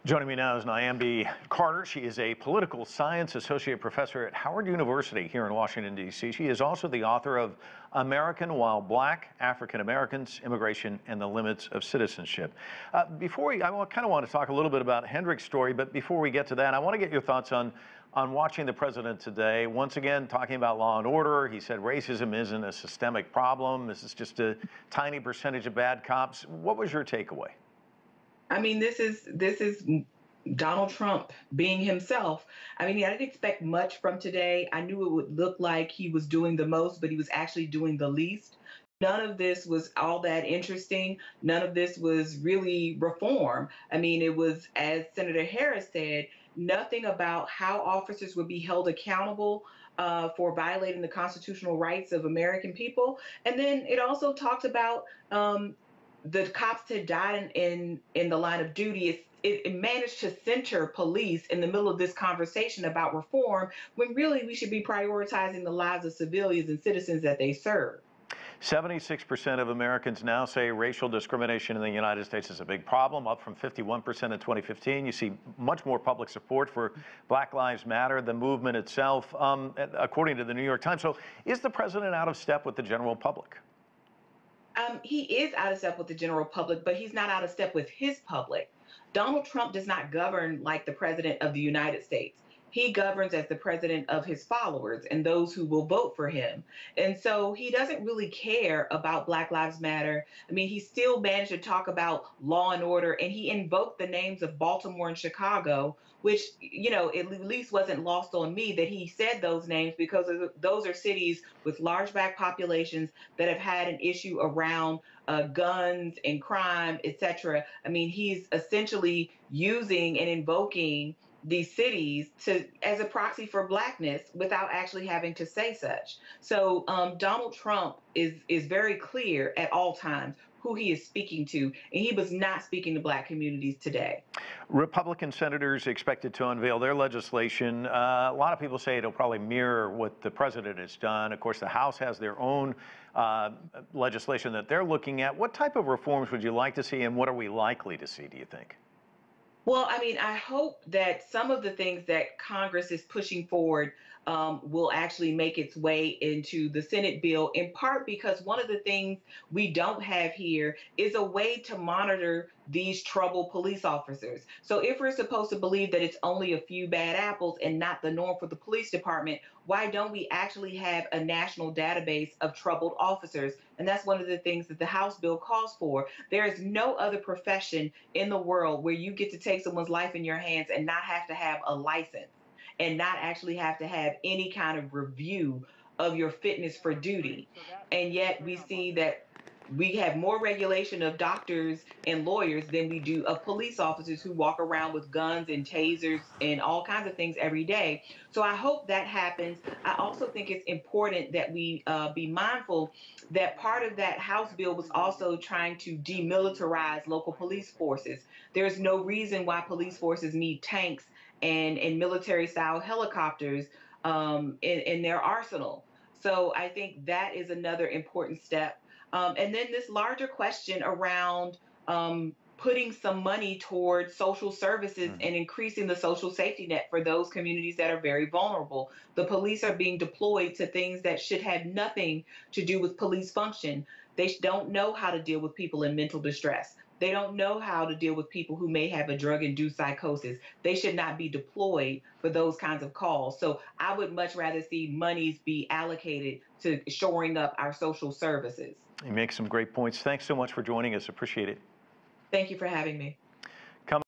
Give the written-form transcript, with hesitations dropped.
Joining me now is Niambi Carter. She is a political science associate professor at Howard University here in Washington, D.C. She is also the author of American While Black, African Americans, Immigration, and the Limits of Citizenship. I kind of want to talk a little bit about Hendrik's story, but before we get to that, I want to get your thoughts on watching the president today. Once again, talking about law and order. He said racism isn't a systemic problem. This is just a tiny percentage of bad cops. What was your takeaway? I mean, this is Donald Trump being himself. I mean, I didn't expect much from today. I knew it would look like he was doing the most, but he was actually doing the least. None of this was all that interesting. None of this was really reform. I mean, it was, as Senator Harris said, nothing about how officers would be held accountable for violating the constitutional rights of American people. And then it also talked about the cops had died in the line of duty. It managed to center police in the middle of this conversation about reform when really we should be prioritizing the lives of civilians and citizens that they serve. 76% of Americans now say racial discrimination in the United States is a big problem, up from 51% in 2015. You see much more public support for Black Lives Matter, the movement itself, according to the New York Times. So is the president out of step with the general public? He is out of step with the general public, but he's not out of step with his public. Donald Trump does not govern like the president of the United States. He governs as the president of his followers and those who will vote for him. And so he doesn't really care about Black Lives Matter. I mean, he still managed to talk about law and order, and he invoked the names of Baltimore and Chicago, which, you know, at least wasn't lost on me that he said those names because those are cities with large Black populations that have had an issue around guns and crime, etc. I mean, he's essentially using and invoking these cities as a proxy for Blackness without actually having to say such. So Donald Trump is very clear at all times who he is speaking to, and he was not speaking to Black communities today. Republican senators expected to unveil their legislation. A lot of people say it'll probably mirror what the president has done. Of course, the House has their own legislation that they're looking at. What type of reforms would you like to see, and what are we likely to see, do you think? Well, I mean, I hope that some of the things that Congress is pushing forward will actually make its way into the Senate bill, in part because one of the things we don't have here is a way to monitor these troubled police officers. So if we're supposed to believe that it's only a few bad apples and not the norm for the police department, why don't we actually have a national database of troubled officers? And that's one of the things that the House bill calls for. There is no other profession in the world where you get to take someone's life in your hands and not have to have a license and not actually have to have any kind of review of your fitness for duty. And yet we see that we have more regulation of doctors and lawyers than we do of police officers who walk around with guns and tasers and all kinds of things every day. So I hope that happens. I also think it's important that we be mindful that part of that House bill was also trying to demilitarize local police forces. There's no reason why police forces need tanks and military-style helicopters in their arsenal. So I think that is another important step. And then this larger question around putting some money towards social services and increasing the social safety net for those communities that are very vulnerable. The police are being deployed to things that should have nothing to do with police function. They don't know how to deal with people in mental distress. They don't know how to deal with people who may have a drug-induced psychosis. They should not be deployed for those kinds of calls. So I would much rather see monies be allocated to shoring up our social services. You make some great points. Thanks so much for joining us. Appreciate it. Thank you for having me.